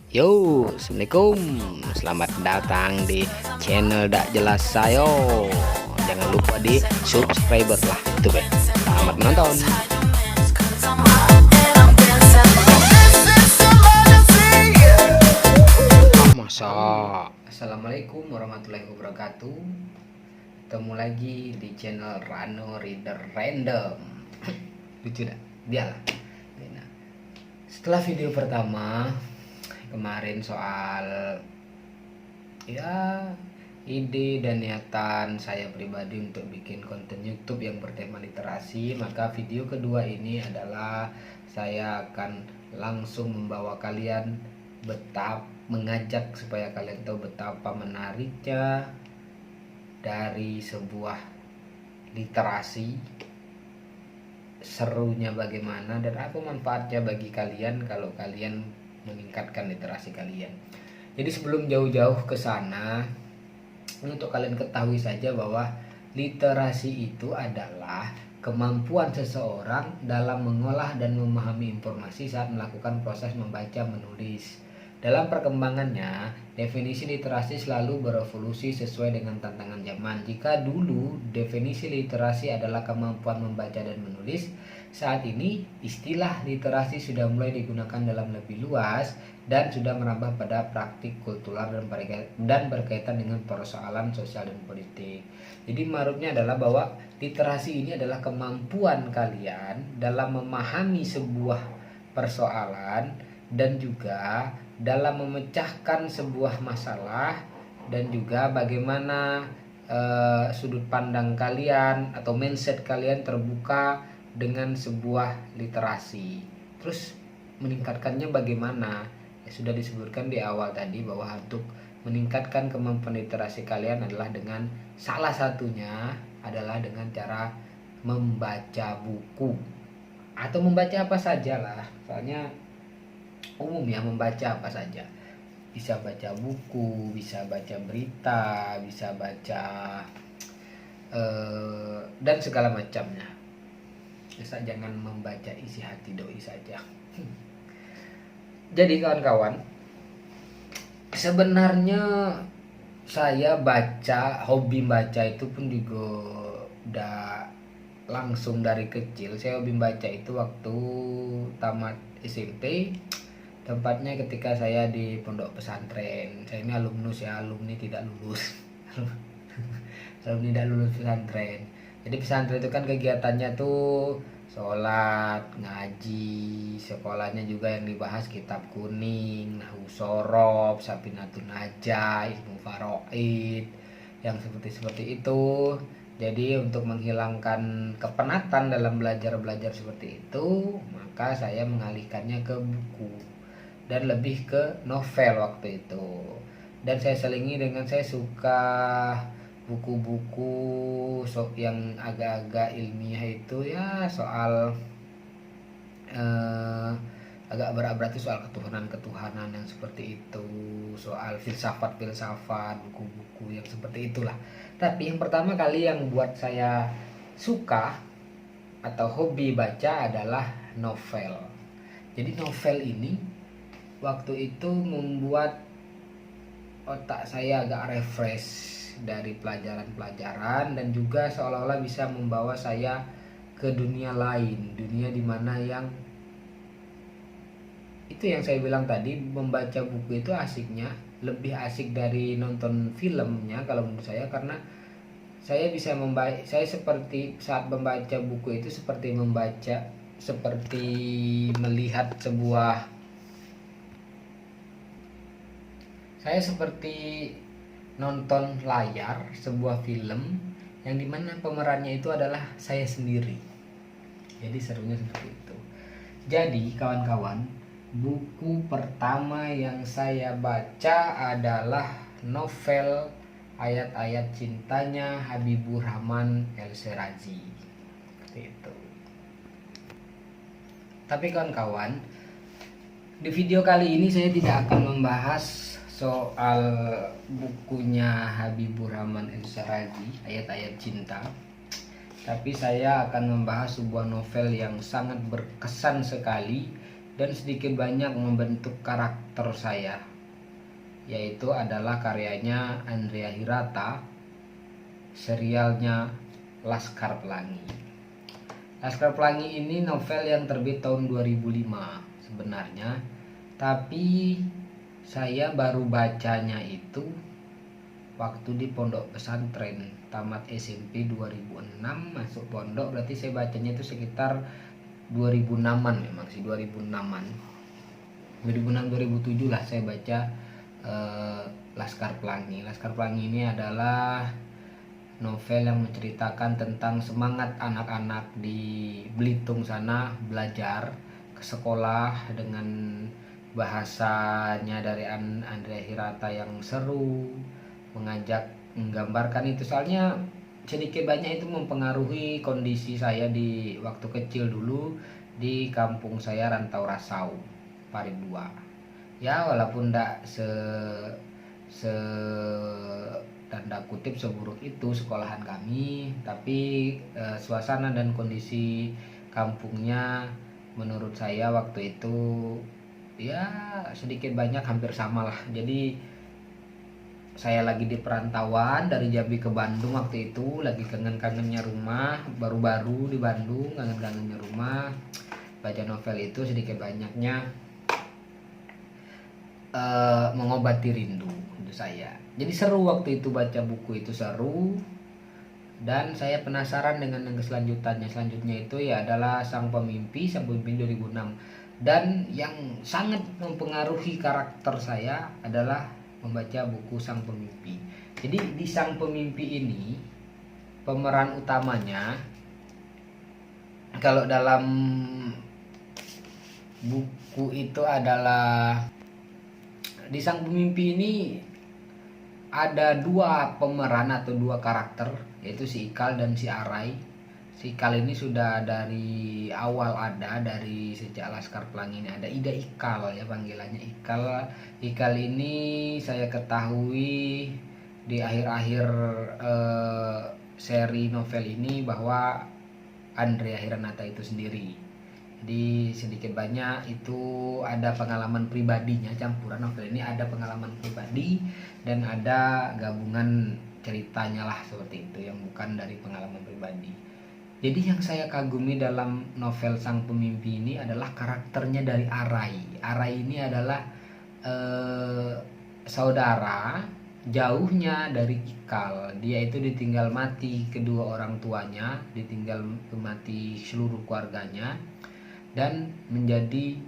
Yo, assalamualaikum. Selamat datang di channel Dak Jelas Sayo. Jangan lupa di subscriber lah itu be. Selamat menonton. Masa. Assalamualaikum warahmatullahi wabarakatuh. Ketemu lagi di channel Rano Reader Random. Lucu dah, biarlah. Nah, setelah video pertama kemarin soal ya ide dan niatan saya pribadi untuk bikin konten YouTube yang bertema literasi, maka video kedua ini adalah saya akan langsung membawa kalian mengajak supaya kalian tahu betapa menariknya dari sebuah literasi, serunya bagaimana, dan apa manfaatnya bagi kalian kalau kalian meningkatkan literasi kalian. Jadi sebelum jauh-jauh ke sana, untuk kalian ketahui saja bahwa literasi itu adalah kemampuan seseorang dalam mengolah dan memahami informasi saat melakukan proses membaca menulis. Dalam perkembangannya, definisi literasi selalu berevolusi sesuai dengan tantangan zaman. Jika dulu definisi literasi adalah kemampuan membaca dan menulis, saat ini istilah literasi sudah mulai digunakan dalam lebih luas dan sudah merambah pada praktik kultural dan berkaitan dengan persoalan sosial dan politik. Jadi marutnya adalah bahwa literasi ini adalah kemampuan kalian dalam memahami sebuah persoalan dan juga dalam memecahkan sebuah masalah, dan juga bagaimana sudut pandang kalian atau mindset kalian terbuka dengan sebuah literasi. Terus meningkatkannya bagaimana? Ya, sudah disebutkan di awal tadi bahwa untuk meningkatkan kemampuan literasi kalian adalah dengan salah satunya adalah dengan cara membaca buku atau membaca apa saja lah. Soalnya umum ya, membaca apa saja, bisa baca buku, bisa baca berita, bisa baca dan segala macamnya. Bisa jangan membaca isi hati doi saja. Jadi kawan-kawan, sebenarnya saya baca, hobi baca itu pun juga udah langsung dari kecil. Saya hobi baca itu waktu tamat SMP. Tempatnya ketika saya di pondok pesantren. Saya ini alumnus ya, alumni tidak lulus. Alumni tidak lulus pesantren. Jadi pesantren itu kan kegiatannya tuh sholat, ngaji, sekolahnya juga yang dibahas kitab kuning, nahwu sorof, sapinatun najah, ilmu faraid, yang seperti itu. Jadi untuk menghilangkan kepenatan dalam belajar seperti itu, maka saya mengalihkannya ke buku dan lebih ke novel waktu itu. Dan saya selingi dengan saya suka buku-buku yang agak-agak ilmiah itu ya, soal agak berat-berat itu, soal ketuhanan yang seperti itu, soal filsafat, buku-buku yang seperti itulah. Tapi yang pertama kali yang buat saya suka atau hobi baca adalah novel. Jadi novel ini waktu itu membuat otak saya agak refresh dari pelajaran-pelajaran, dan juga seolah-olah bisa membawa saya ke dunia lain, dunia dimana yang itu yang saya bilang tadi, membaca buku itu asiknya lebih asik dari nonton filmnya kalau menurut saya, karena saya bisa saya seperti saat membaca buku itu seperti melihat sebuah, saya seperti nonton layar sebuah film yang dimana pemerannya itu adalah saya sendiri. Jadi serunya seperti itu. Jadi kawan-kawan, buku pertama yang saya baca adalah novel Ayat-Ayat Cintanya Habibur Rahman El-Shirazi. Seperti itu. Tapi kawan-kawan, di video kali ini saya tidak akan membahas soal bukunya Habibur Rahman El-Shirazi, Ayat-Ayat Cinta, tapi saya akan membahas sebuah novel yang sangat berkesan sekali dan sedikit banyak membentuk karakter saya, yaitu adalah karyanya Andrea Hirata, serialnya Laskar Pelangi. Laskar Pelangi ini novel yang terbit tahun 2005 sebenarnya, tapi saya baru bacanya itu waktu di pondok pesantren, tamat SMP 2006 masuk pondok, berarti saya bacanya itu sekitar 2006-an, memang sih 2006-an, 2006 2007 lah saya baca Laskar Pelangi. Laskar Pelangi ini adalah novel yang menceritakan tentang semangat anak-anak di Belitung sana belajar ke sekolah dengan bahasanya dari Andrea Hirata yang seru, mengajak menggambarkan itu. Soalnya sedikit banyak itu mempengaruhi kondisi saya di waktu kecil dulu di kampung saya, Rantau Rasau, Parit 2. Ya walaupun tidak se tanda kutip seburuk itu sekolahan kami, tapi suasana dan kondisi kampungnya menurut saya waktu itu ya sedikit banyak hampir sama lah. Jadi saya lagi di perantauan dari Jambi ke Bandung waktu itu, lagi kangen-kangennya rumah, baru-baru di Bandung, kangen-kangennya rumah. Baca novel itu sedikit banyaknya mengobati rindu untuk saya. Jadi seru waktu itu baca buku itu, seru. Dan saya penasaran dengan yang selanjutnya. Selanjutnya itu ya adalah Sang Pemimpi 2006. Dan yang sangat mempengaruhi karakter saya adalah membaca buku Sang Pemimpi. Jadi di Sang Pemimpi ini pemeran utamanya, kalau dalam buku itu adalah, di Sang Pemimpi ini ada dua pemeran atau dua karakter, yaitu si Ikal dan si Arai. Si Ikal ini sudah dari awal ada, dari sejak Laskar Pelangi ini ada. Ida Ikal ya panggilannya, Ikal. Ikal ini saya ketahui di akhir-akhir seri novel ini bahwa Andrea Hirata itu sendiri. Jadi sedikit banyak itu ada pengalaman pribadinya, campuran novel ini ada pengalaman pribadi dan ada gabungan ceritanya lah seperti itu, yang bukan dari pengalaman pribadi. Jadi yang saya kagumi dalam novel Sang Pemimpi ini adalah karakternya dari Arai. Arai ini adalah saudara jauhnya dari Ikal. Dia itu ditinggal mati kedua orang tuanya, ditinggal mati seluruh keluarganya, dan menjadi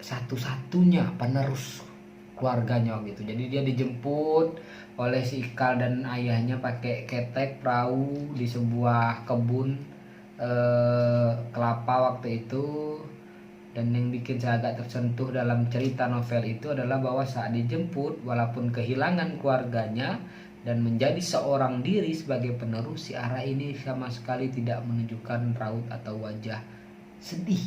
satu-satunya penerus keluarganya gitu. Jadi dia dijemput oleh si Ikal dan ayahnya pakai ketek perahu di sebuah kebun kelapa waktu itu. Dan yang bikin saya agak tersentuh dalam cerita novel itu adalah bahwa saat dijemput, walaupun kehilangan keluarganya dan menjadi seorang diri sebagai penerus, si Ara ini sama sekali tidak menunjukkan raut atau wajah sedih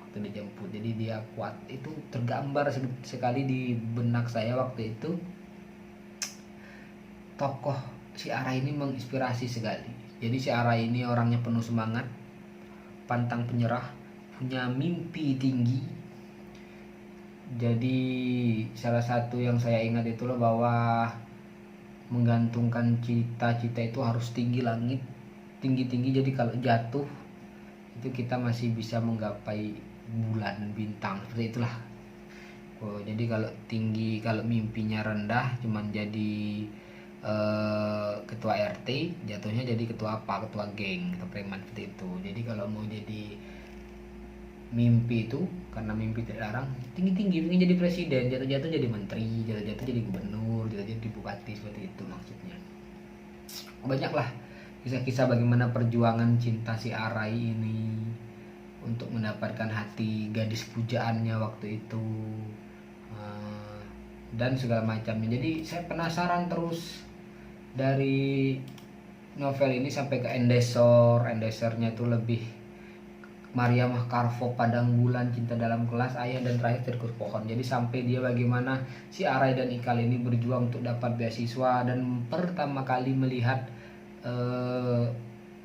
waktu dijemput. Jadi dia kuat, itu tergambar sekali di benak saya waktu itu. Tokoh si Ara ini menginspirasi sekali. Jadi si Ara ini orangnya penuh semangat, pantang penyerah, punya mimpi tinggi. Jadi salah satu yang saya ingat itu loh, bahwa menggantungkan cita-cita itu harus tinggi langit, tinggi-tinggi. Jadi kalau jatuh itu kita masih bisa menggapai bulan bintang, seperti itulah. Jadi kalau tinggi, kalau mimpinya rendah cuman jadi ketua RT, jatuhnya jadi ketua apa, ketua geng atau preman, seperti itu. Jadi kalau mau jadi mimpi itu, karena mimpi terlarang, tinggi-tinggi, ingin jadi presiden, jatuh-jatuh jadi menteri, jatuh-jatuh jadi gubernur, jatuh-jatuh jadi bupati, seperti itu maksudnya. Banyaklah kisah-kisah bagaimana perjuangan cinta si Arai ini untuk mendapatkan hati gadis pujaannya waktu itu, dan segala macamnya. Jadi saya penasaran terus dari novel ini sampai ke Endesor. Endesornya itu lebih Maria Mahkarvo, Padang Bulan, Cinta Dalam Kelas, Ayah, dan terakhir Terkus Pohon. Jadi sampai dia bagaimana si Arai dan Ikal ini berjuang untuk dapat beasiswa dan pertama kali melihat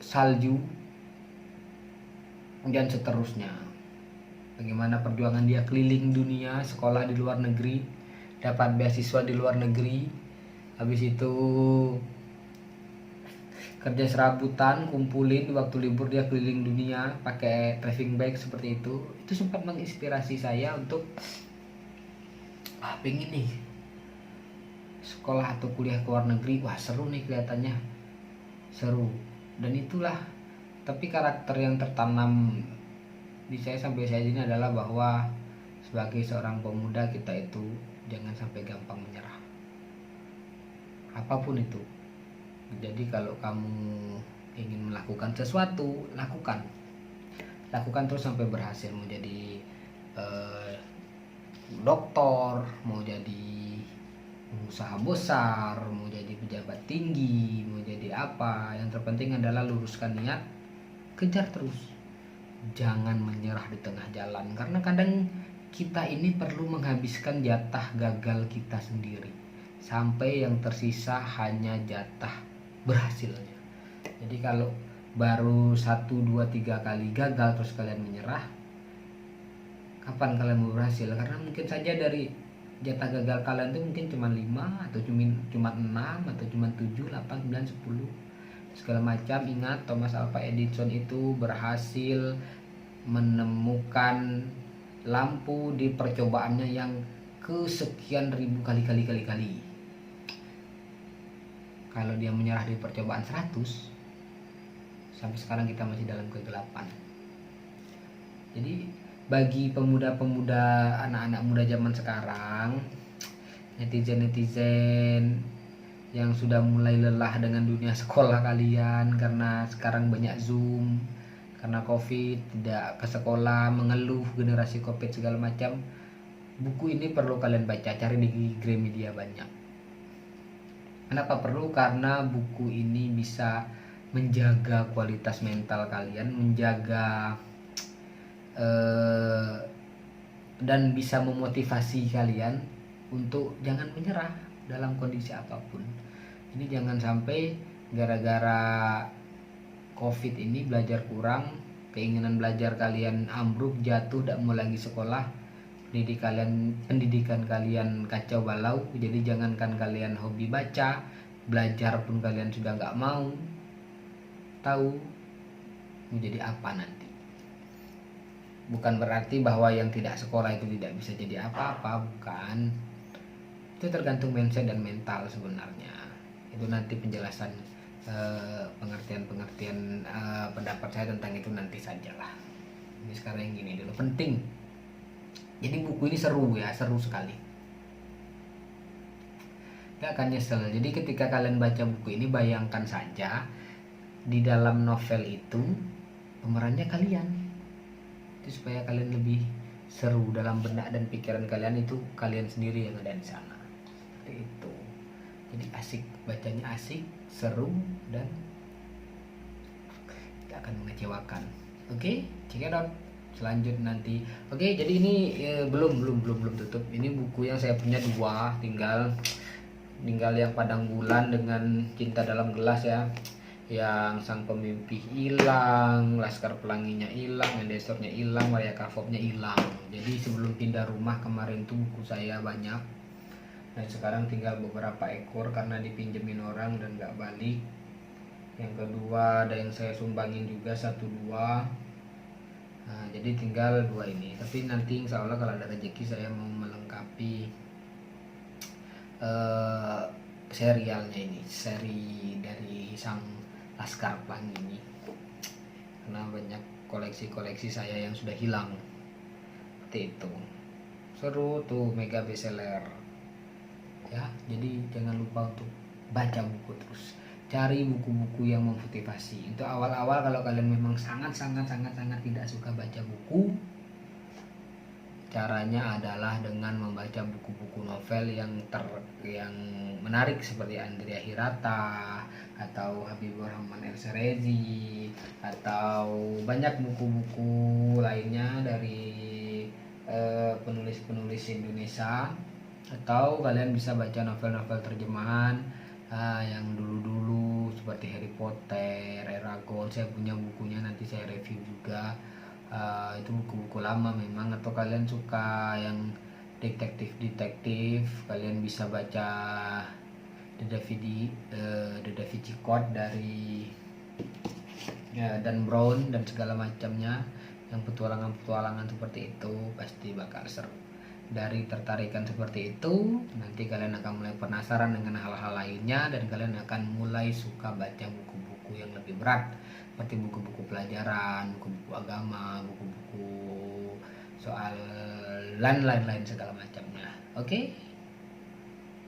salju dan seterusnya. bagaimana perjuangan dia keliling dunia, sekolah di luar negeri, dapat beasiswa di luar negeri, habis itu kerja serabutan, kumpulin di waktu libur dia keliling dunia pakai traveling bag seperti itu sempat menginspirasi saya untuk pengen nih sekolah atau kuliah ke luar negeri. Wah, seru nih, kelihatannya seru. Dan itulah, tapi karakter yang tertanam di saya sampai saat ini adalah bahwa sebagai seorang pemuda kita itu jangan sampai gampang menyerah, apapun itu. Jadi kalau kamu ingin melakukan sesuatu, lakukan terus sampai berhasil. Mau jadi dokter, mau jadi pengusaha besar, mau jadi pejabat tinggi, mau jadi apa, yang terpenting adalah luruskan niat, kejar terus, jangan menyerah di tengah jalan. Karena kadang kita ini perlu menghabiskan jatah gagal kita sendiri sampai yang tersisa hanya jatah berhasilnya. Jadi kalau baru 1, 2, 3 kali gagal terus kalian menyerah, kapan kalian mau berhasil? Karena mungkin saja dari jatah gagal kalian itu mungkin cuma 5 atau cuma 6 atau cuma 7, 8, 9, 10 segala macam. Ingat, Thomas Alva Edison itu berhasil menemukan lampu di percobaannya yang kesekian ribu kali. Kalau dia menyerah di percobaan 100, sampai sekarang kita masih dalam kegelapan. Jadi bagi pemuda-pemuda, anak-anak muda zaman sekarang, netizen yang sudah mulai lelah dengan dunia sekolah kalian karena sekarang banyak Zoom, karena Covid, tidak ke sekolah, mengeluh generasi Covid segala macam, buku ini perlu kalian baca, cari di Gramedia banyak. Kenapa perlu? Karena buku ini bisa menjaga kualitas mental kalian, menjaga dan bisa memotivasi kalian untuk jangan menyerah dalam kondisi apapun. Ini jangan sampai gara-gara Covid ini belajar kurang, keinginan belajar kalian ambruk, jatuh, tidak mau lagi sekolah, pendidikan kalian kacau balau. Jadi jangankan kalian hobi baca, belajar pun kalian sudah nggak mau tahu mau jadi apa nanti. Bukan berarti bahwa yang tidak sekolah itu tidak bisa jadi apa-apa, bukan. Itu tergantung mindset dan mental sebenarnya. Itu nanti penjelasan pengertian pendapat saya tentang itu nanti sajalah. Ini sekarang yang gini dulu, penting. Jadi buku ini seru ya, seru sekali, gak akan nyesel. Jadi ketika kalian baca buku ini, bayangkan saja di dalam novel itu pemerannya kalian. Itu supaya kalian lebih seru dalam benak dan pikiran kalian, itu kalian sendiri yang ada di sana. Seperti itu. Jadi asik, bacanya asik, seru, dan tidak akan mengecewakan. Oke, check it out. Selanjutnya nanti. Oke, jadi ini belum tutup. Ini buku yang saya punya 2, tinggal yang Padang Bulan dengan Cinta Dalam Gelas ya. Yang Sang Pemimpi hilang, Laskar Pelanginya hilang, Mendesornya hilang, Maria Kavovnya hilang. Jadi sebelum pindah rumah kemarin tuh buku saya banyak, dan sekarang tinggal beberapa ekor karena dipinjemin orang dan gak balik. Yang kedua ada yang saya sumbangin juga 1, 2. Nah, jadi tinggal 2 ini. Tapi nanti insya Allah kalau ada rezeki saya mau melengkapi serialnya ini, seri dari Sang Laskar Pelangi ini, karena banyak koleksi saya yang sudah hilang. Seperti itu. Seru tuh, mega bestseller ya. Jadi jangan lupa untuk baca buku terus. Cari buku-buku yang memotivasi. Untuk awal-awal kalau kalian memang sangat tidak suka baca buku, caranya adalah dengan membaca buku-buku novel yang menarik seperti Andrea Hirata atau Habibur Rahman El-Serezi, atau banyak buku-buku lainnya dari penulis-penulis Indonesia. Atau kalian bisa baca novel-novel terjemahan yang dulu-dulu seperti Harry Potter, Eragon. Saya punya bukunya, nanti saya review juga. itu buku-buku lama memang, atau kalian suka yang detektif, kalian bisa baca The Da Vinci Code dari Dan Brown dan segala macamnya, yang petualangan seperti itu pasti bakal seru. Dari tertarikan seperti itu, nanti kalian akan mulai penasaran dengan hal-hal lainnya, dan kalian akan mulai suka baca buku-buku yang lebih berat, seperti buku-buku pelajaran, buku-buku agama, buku-buku soal lain-lain segala macamnya. Oke?